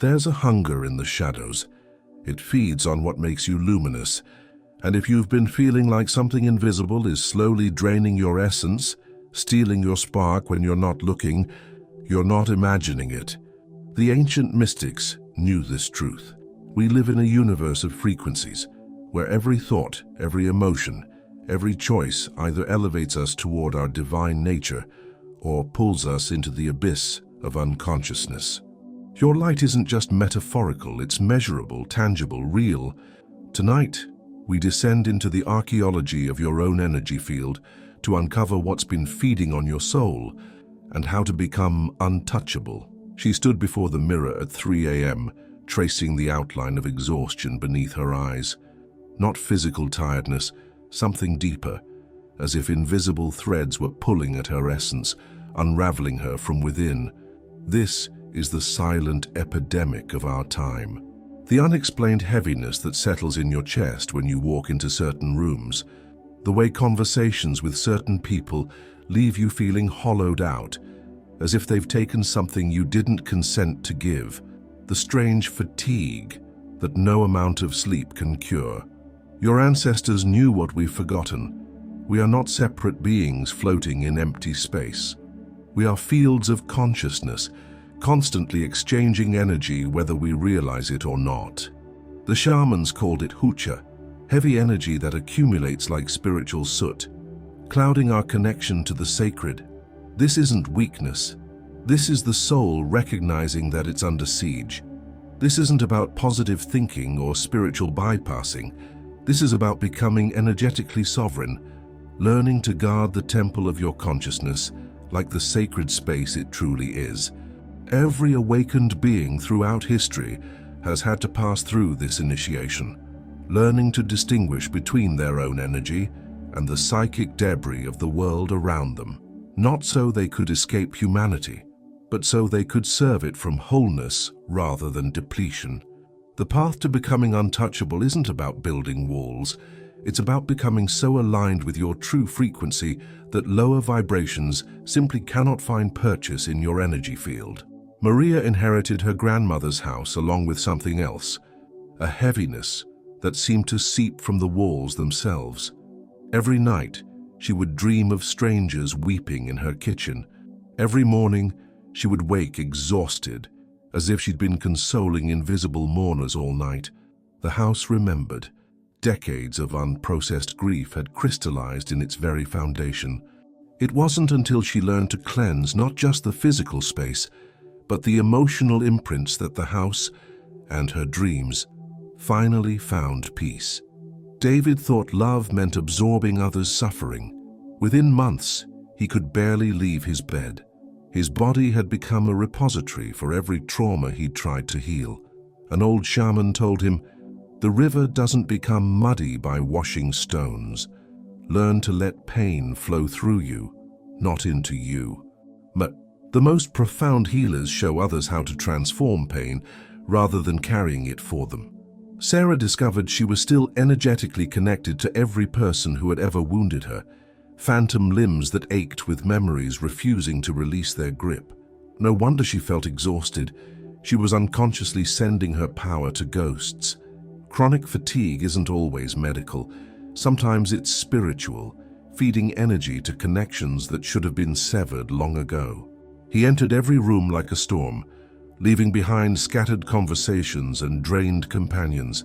There's a hunger in the shadows. It feeds on what makes you luminous. And if you've been feeling like something invisible is slowly draining your essence, stealing your spark when you're not looking, you're not imagining it. The ancient mystics knew this truth. We live in a universe of frequencies, where every thought, every emotion, every choice either elevates us toward our divine nature or pulls us into the abyss of unconsciousness. Your light isn't just metaphorical, it's measurable, tangible, real. Tonight, we descend into the archaeology of your own energy field to uncover what's been feeding on your soul and how to become untouchable. She stood before the mirror at 3 a.m., tracing the outline of exhaustion beneath her eyes. Not physical tiredness, something deeper, as if invisible threads were pulling at her essence, unraveling her from within. This is the silent epidemic of our time. The unexplained heaviness that settles in your chest when you walk into certain rooms. The way conversations with certain people leave you feeling hollowed out, as if they've taken something you didn't consent to give. The strange fatigue that no amount of sleep can cure. Your ancestors knew what we've forgotten. We are not separate beings floating in empty space. We are fields of consciousness, constantly exchanging energy whether we realize it or not. The shamans called it hucha, heavy energy that accumulates like spiritual soot, clouding our connection to the sacred. This isn't weakness. This is the soul recognizing that it's under siege. This isn't about positive thinking or spiritual bypassing. This is about becoming energetically sovereign, learning to guard the temple of your consciousness like the sacred space it truly is. Every awakened being throughout history has had to pass through this initiation, learning to distinguish between their own energy and the psychic debris of the world around them. Not so they could escape humanity, but so they could serve it from wholeness rather than depletion. The path to becoming untouchable isn't about building walls. It's about becoming so aligned with your true frequency that lower vibrations simply cannot find purchase in your energy field. Maria inherited her grandmother's house along with something else, a heaviness that seemed to seep from the walls themselves. Every night, she would dream of strangers weeping in her kitchen. Every morning, she would wake exhausted, as if she'd been consoling invisible mourners all night. The house remembered. Decades of unprocessed grief had crystallized in its very foundation. It wasn't until she learned to cleanse not just the physical space, but the emotional imprints that the house and her dreams finally found peace. David thought love meant absorbing others' suffering. Within months, he could barely leave his bed. His body had become a repository for every trauma he'd tried to heal. An old shaman told him, "The river doesn't become muddy by washing stones. Learn to let pain flow through you, not into you." But the most profound healers show others how to transform pain rather than carrying it for them. Sarah discovered she was still energetically connected to every person who had ever wounded her, phantom limbs that ached with memories refusing to release their grip. No wonder she felt exhausted. She was unconsciously sending her power to ghosts. Chronic fatigue isn't always medical. Sometimes it's spiritual, feeding energy to connections that should have been severed long ago. He entered every room like a storm, leaving behind scattered conversations and drained companions.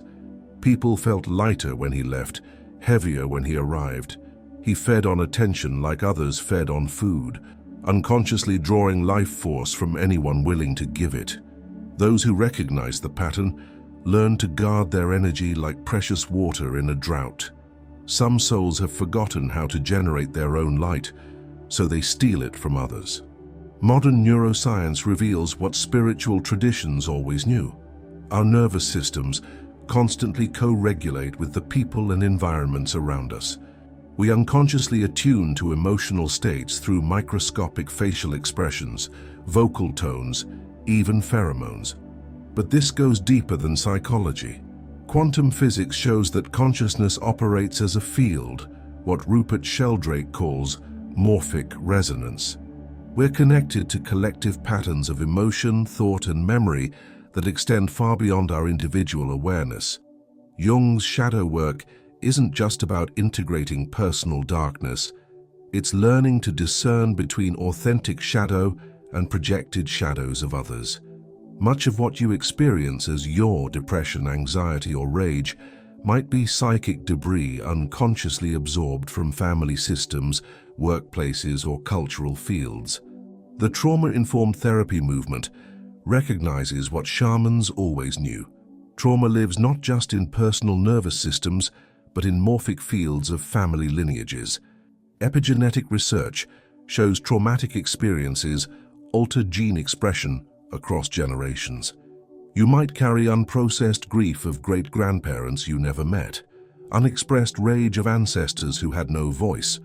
People felt lighter when he left, heavier when he arrived. He fed on attention like others fed on food, unconsciously drawing life force from anyone willing to give it. Those who recognized the pattern learned to guard their energy like precious water in a drought. Some souls have forgotten how to generate their own light, so they steal it from others. Modern neuroscience reveals what spiritual traditions always knew. Our nervous systems constantly co-regulate with the people and environments around us. We unconsciously attune to emotional states through microscopic facial expressions, vocal tones, even pheromones. But this goes deeper than psychology. Quantum physics shows that consciousness operates as a field, what Rupert Sheldrake calls morphic resonance. We're connected to collective patterns of emotion, thought, and memory that extend far beyond our individual awareness. Jung's shadow work isn't just about integrating personal darkness. It's learning to discern between authentic shadow and projected shadows of others. Much of what you experience as your depression, anxiety, or rage might be psychic debris unconsciously absorbed from family systems, workplaces, or cultural fields. The trauma-informed therapy movement recognizes what shamans always knew. Trauma lives not just in personal nervous systems, but in morphic fields of family lineages. Epigenetic research shows traumatic experiences alter gene expression across generations. You might carry unprocessed grief of great-grandparents you never met, unexpressed rage of ancestors who had no voice,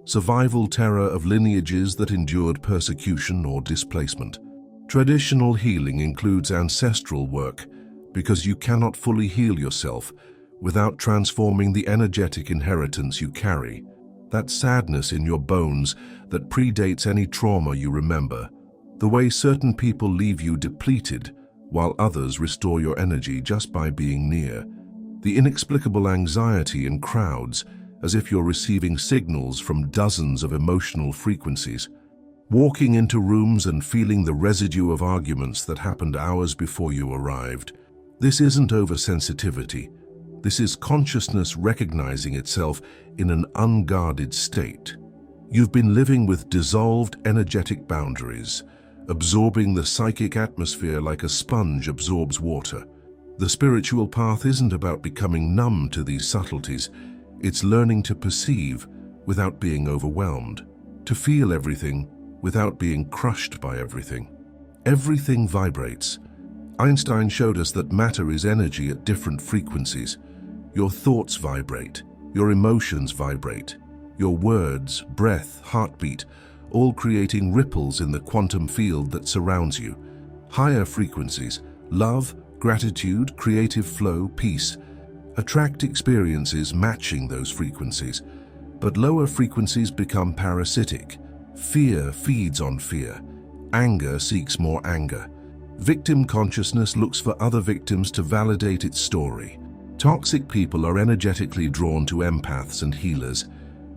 survival terror of lineages that endured persecution or displacement. Traditional healing includes ancestral work because you cannot fully heal yourself without transforming the energetic inheritance you carry, that sadness in your bones that predates any trauma you remember, the way certain people leave you depleted while others restore your energy just by being near, the inexplicable anxiety in crowds as if you're receiving signals from dozens of emotional frequencies, walking into rooms and feeling the residue of arguments that happened hours before you arrived. This isn't oversensitivity. This is consciousness recognizing itself in an unguarded state. You've been living with dissolved energetic boundaries, absorbing the psychic atmosphere like a sponge absorbs water. The spiritual path isn't about becoming numb to these subtleties. It's learning to perceive without being overwhelmed, to feel everything without being crushed by everything. Everything vibrates. Einstein showed us that matter is energy at different frequencies. Your thoughts vibrate, your emotions vibrate, your words, breath, heartbeat, all creating ripples in the quantum field that surrounds you. Higher frequencies, love, gratitude, creative flow, peace, attract experiences matching those frequencies. But lower frequencies become parasitic. Fear feeds on fear. Anger seeks more anger. Victim consciousness looks for other victims to validate its story. Toxic people are energetically drawn to empaths and healers.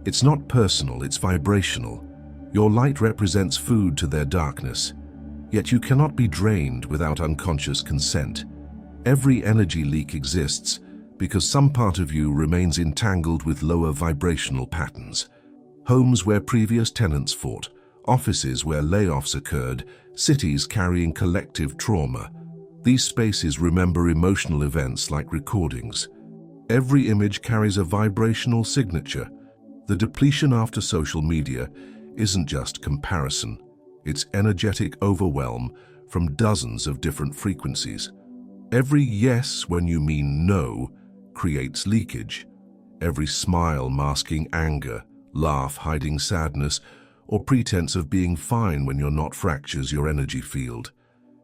It's not personal, it's vibrational. Your light represents food to their darkness. Yet you cannot be drained without unconscious consent. Every energy leak exists because some part of you remains entangled with lower vibrational patterns. Homes where previous tenants fought, offices where layoffs occurred, cities carrying collective trauma. These spaces remember emotional events like recordings. Every image carries a vibrational signature. The depletion after social media isn't just comparison. It's energetic overwhelm from dozens of different frequencies. Every yes when you mean no creates leakage. Every smile masking anger, laugh hiding sadness, or pretense of being fine when you're not fractures your energy field.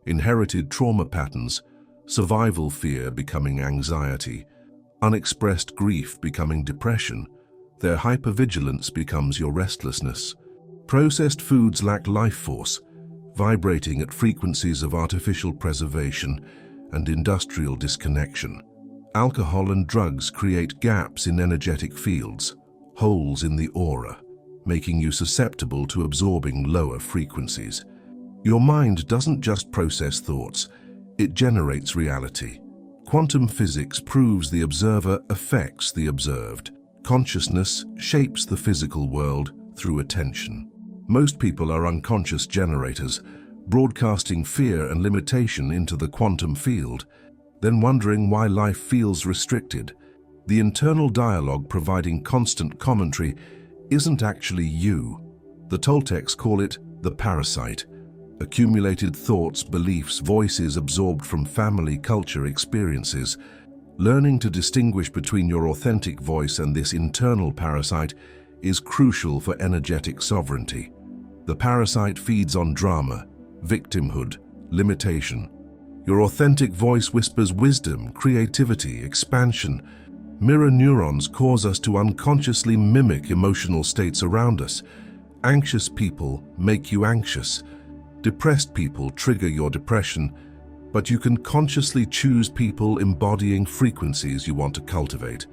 Inherited trauma patterns, survival fear becoming anxiety, unexpressed grief becoming depression, their hypervigilance becomes your restlessness. Processed foods lack life force, vibrating at frequencies of artificial preservation and industrial disconnection. Alcohol and drugs create gaps in energetic fields, holes in the aura, making you susceptible to absorbing lower frequencies. Your mind doesn't just process thoughts, it generates reality. Quantum physics proves the observer affects the observed. Consciousness shapes the physical world through attention. Most people are unconscious generators, broadcasting fear and limitation into the quantum field, then wondering why life feels restricted. The internal dialogue providing constant commentary isn't actually you. The Toltecs call it the parasite. Accumulated thoughts, beliefs, voices absorbed from family, culture, experiences. Learning to distinguish between your authentic voice and this internal parasite is crucial for energetic sovereignty. The parasite feeds on drama, victimhood, limitation. Your authentic voice whispers wisdom, creativity, expansion. Mirror neurons cause us to unconsciously mimic emotional states around us. Anxious people make you anxious. Depressed people trigger your depression, but you can consciously choose people embodying frequencies you want to cultivate.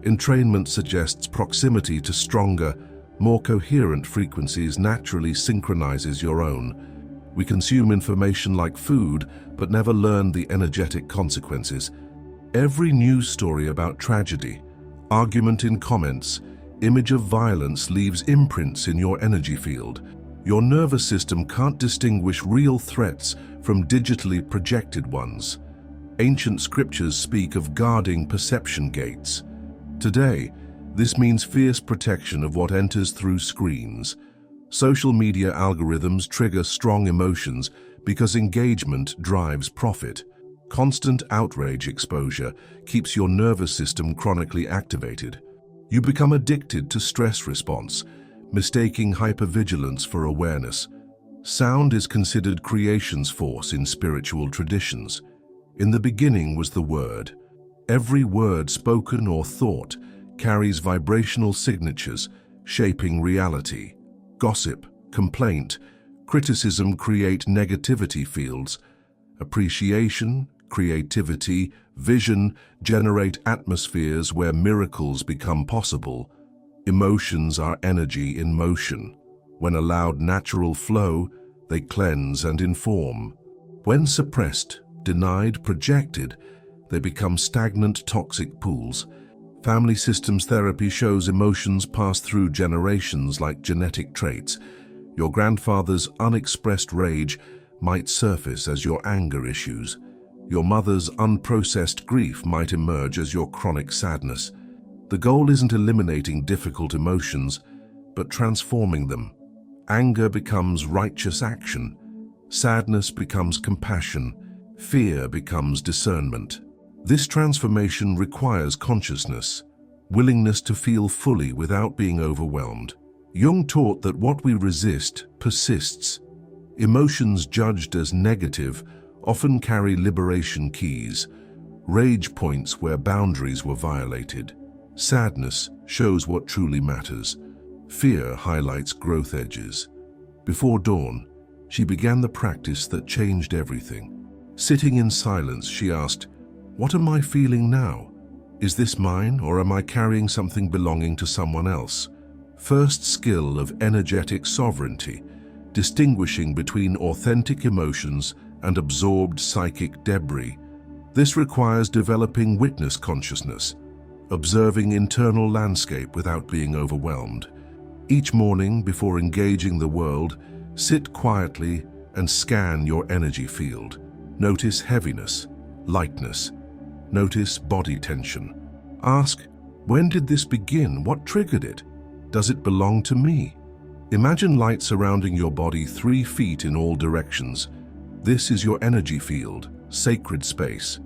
Entrainment suggests proximity to stronger, more coherent frequencies naturally synchronizes your own. We consume information like food, but never learn the energetic consequences. Every news story about tragedy, argument in comments, image of violence leaves imprints in your energy field. Your nervous system can't distinguish real threats from digitally projected ones. Ancient scriptures speak of guarding perception gates. Today, this means fierce protection of what enters through screens. Social media algorithms trigger strong emotions because engagement drives profit. Constant outrage exposure keeps your nervous system chronically activated. You become addicted to stress response, mistaking hypervigilance for awareness. Sound is considered creation's force in spiritual traditions. In the beginning was the word. Every word spoken or thought carries vibrational signatures, shaping reality. Gossip, complaint, criticism create negativity fields. Appreciation, creativity, vision generate atmospheres where miracles become possible. Emotions are energy in motion. When allowed natural flow, they cleanse and inform. When suppressed, denied, projected, they become stagnant, toxic pools. Family systems therapy shows emotions pass through generations like genetic traits. Your grandfather's unexpressed rage might surface as your anger issues. Your mother's unprocessed grief might emerge as your chronic sadness. The goal isn't eliminating difficult emotions, but transforming them. Anger becomes righteous action. Sadness becomes compassion. Fear becomes discernment. This transformation requires consciousness, willingness to feel fully without being overwhelmed. Jung taught that what we resist persists. Emotions judged as negative often carry liberation keys. Rage points where boundaries were violated. Sadness shows what truly matters. Fear highlights growth edges. Before dawn, she began the practice that changed everything. Sitting in silence, she asked, "What am I feeling now? Is this mine, or am I carrying something belonging to someone else?" First skill of energetic sovereignty, distinguishing between authentic emotions and absorbed psychic debris. This requires developing witness consciousness, observing internal landscape without being overwhelmed. Each morning, before engaging the world, sit quietly and scan your energy field. Notice heaviness, lightness. Notice body tension. Ask, when did this begin? What triggered it? Does it belong to me? Imagine light surrounding your body 3 feet in all directions. This is your energy field, sacred space.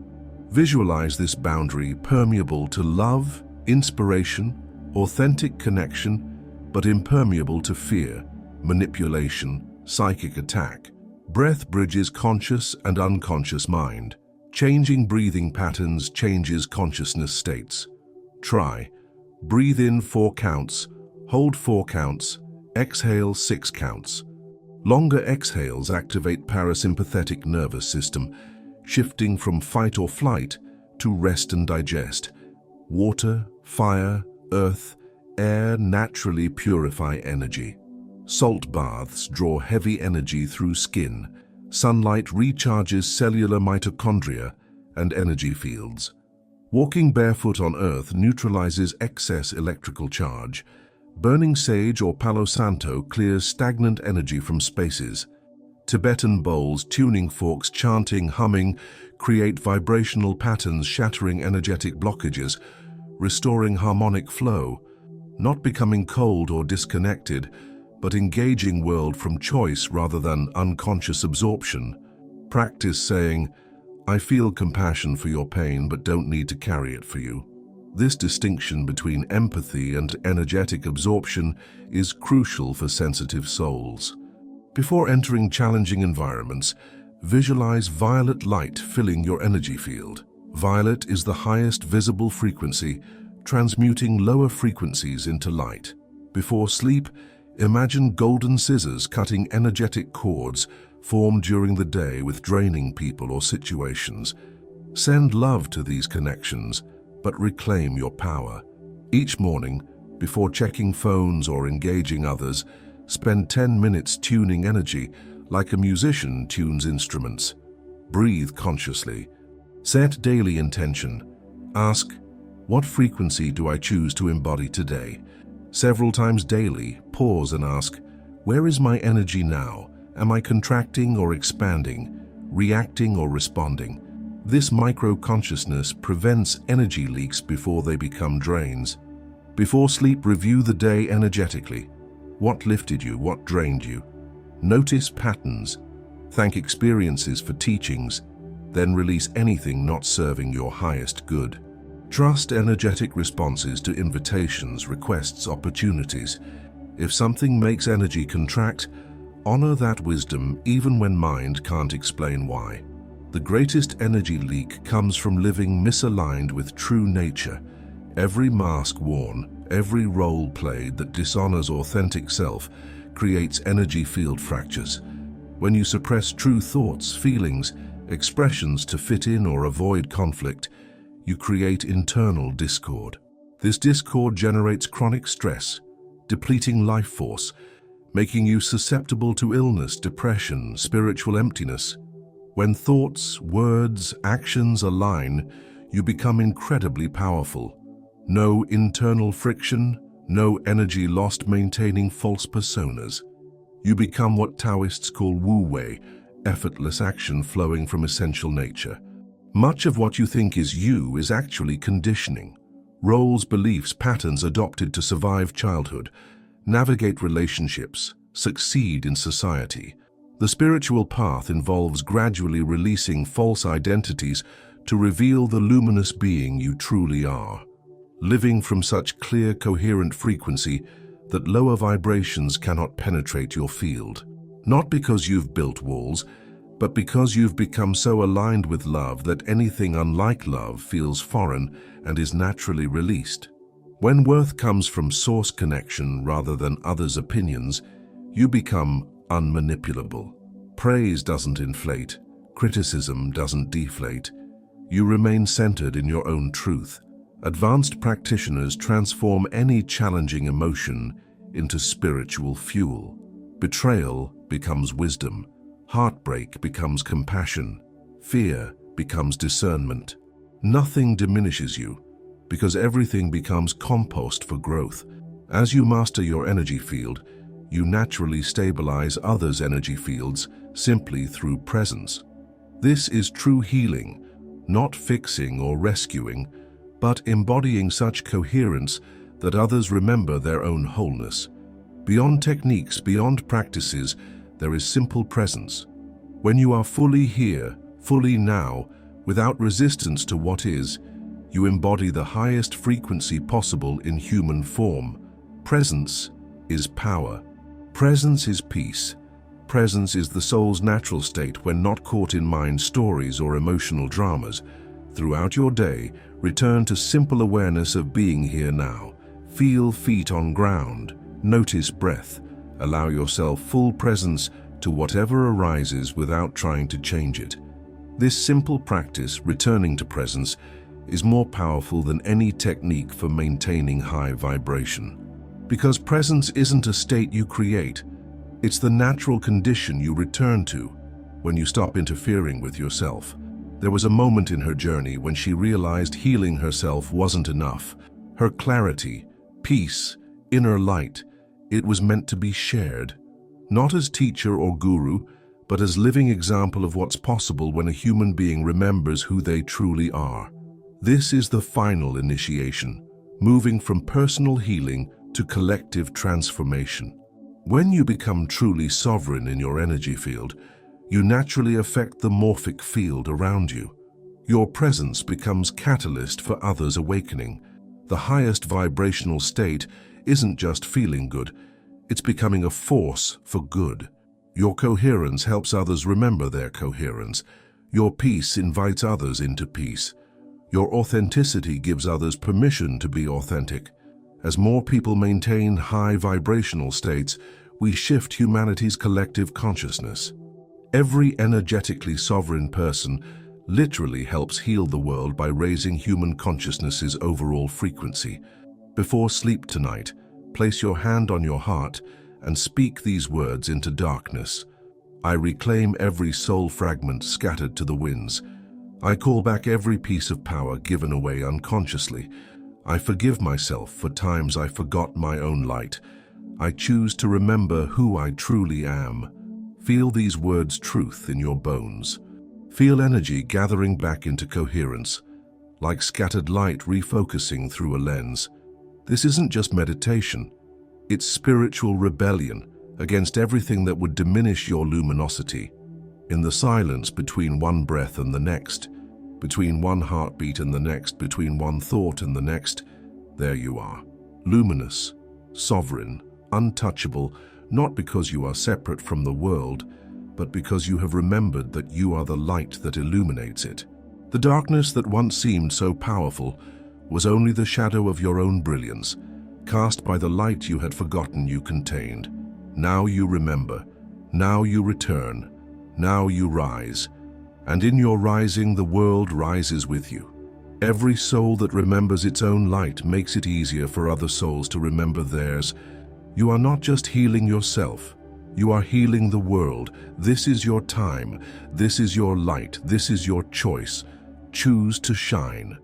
Visualize this boundary permeable to love, inspiration, authentic connection, but impermeable to fear, manipulation, psychic attack. Breath bridges conscious and unconscious mind. Changing breathing patterns changes consciousness states. Try. Breathe in 4 counts, hold 4 counts, exhale 6 counts. Longer exhales activate parasympathetic nervous system, shifting from fight or flight to rest and digest. Water, fire, earth, air naturally purify energy. Salt baths draw heavy energy through skin. Sunlight recharges cellular mitochondria and energy fields. Walking barefoot on earth neutralizes excess electrical charge. Burning sage or Palo Santo clears stagnant energy from spaces. Tibetan bowls, tuning forks, chanting, humming create vibrational patterns shattering energetic blockages, restoring harmonic flow, not becoming cold or disconnected, but engaging world from choice rather than unconscious absorption. Practice saying, "I feel compassion for your pain but don't need to carry it for you." This distinction between empathy and energetic absorption is crucial for sensitive souls. Before entering challenging environments, visualize violet light filling your energy field. Violet is the highest visible frequency, transmuting lower frequencies into light. Before sleep, imagine golden scissors cutting energetic cords, formed during the day with draining people or situations. Send love to these connections, but reclaim your power. Each morning, before checking phones or engaging others, spend 10 minutes tuning energy like a musician tunes instruments. Breathe consciously. Set daily intention. Ask, what frequency do I choose to embody today? Several times daily, pause and ask, where is my energy now? Am I contracting or expanding, reacting or responding? This micro-consciousness prevents energy leaks before they become drains. Before sleep, review the day energetically. What lifted you? What drained you? Notice patterns. Thank experiences for teachings. Then release anything not serving your highest good. Trust energetic responses to invitations, requests, opportunities. If something makes energy contract, honor that wisdom even when mind can't explain why. The greatest energy leak comes from living misaligned with true nature. Every mask worn, every role played that dishonors authentic self creates energy field fractures. When you suppress true thoughts, feelings, expressions to fit in or avoid conflict, you create internal discord. This discord generates chronic stress, depleting life force, making you susceptible to illness, depression, spiritual emptiness. When thoughts, words, actions align, you become incredibly powerful. No internal friction, no energy lost maintaining false personas. You become what Taoists call wu-wei, effortless action flowing from essential nature. Much of what you think is you is actually conditioning. Roles, beliefs, patterns adopted to survive childhood, navigate relationships, succeed in society. The spiritual path involves gradually releasing false identities to reveal the luminous being you truly are. Living from such clear, coherent frequency that lower vibrations cannot penetrate your field. Not because you've built walls, but because you've become so aligned with love that anything unlike love feels foreign and is naturally released. When worth comes from source connection rather than others' opinions, you become unmanipulable. Praise doesn't inflate, criticism doesn't deflate. You remain centered in your own truth. Advanced practitioners transform any challenging emotion into spiritual fuel. Betrayal becomes wisdom. Heartbreak becomes compassion. Fear becomes discernment. Nothing diminishes you, because everything becomes compost for growth. As you master your energy field, you naturally stabilize others' energy fields simply through presence. This is true healing, not fixing or rescuing, but embodying such coherence that others remember their own wholeness. Beyond techniques, beyond practices, there is simple presence. When you are fully here, fully now, without resistance to what is, you embody the highest frequency possible in human form. Presence is power. Presence is peace. Presence is the soul's natural state when not caught in mind stories or emotional dramas. Throughout your day, return to simple awareness of being here now. Feel feet on ground. Notice breath. Allow yourself full presence to whatever arises without trying to change it. This simple practice, returning to presence, is more powerful than any technique for maintaining high vibration. Because presence isn't a state you create, it's the natural condition you return to when you stop interfering with yourself. There was a moment in her journey when she realized healing herself wasn't enough. Her clarity, peace, inner light, it was meant to be shared, not as teacher or guru, but as living example of what's possible when a human being remembers who they truly are. This is the final initiation, moving from personal healing to collective transformation. When you become truly sovereign in your energy field, you naturally affect the morphic field around you. Your presence becomes catalyst for others' awakening. The highest vibrational state isn't just feeling good, it's becoming a force for good. Your coherence helps others remember their coherence. Your peace invites others into peace. Your authenticity gives others permission to be authentic. As more people maintain high vibrational states, we shift humanity's collective consciousness. Every energetically sovereign person literally helps heal the world by raising human consciousness's overall frequency. Before sleep tonight, place your hand on your heart and speak these words into darkness. I reclaim every soul fragment scattered to the winds. I call back every piece of power given away unconsciously. I forgive myself for times I forgot my own light. I choose to remember who I truly am. Feel these words truth in your bones. Feel energy gathering back into coherence, like scattered light refocusing through a lens. This isn't just meditation. It's spiritual rebellion against everything that would diminish your luminosity. In the silence between one breath and the next, between one heartbeat and the next, between one thought and the next, there you are. Luminous, sovereign, untouchable, not because you are separate from the world, but because you have remembered that you are the light that illuminates it. The darkness that once seemed so powerful was only the shadow of your own brilliance, cast by the light you had forgotten you contained. Now you remember, now you return, now you rise, and in your rising the world rises with you. Every soul that remembers its own light makes it easier for other souls to remember theirs. You are not just healing yourself, you are healing the world. This is your time, this is your light, this is your choice. Choose to shine.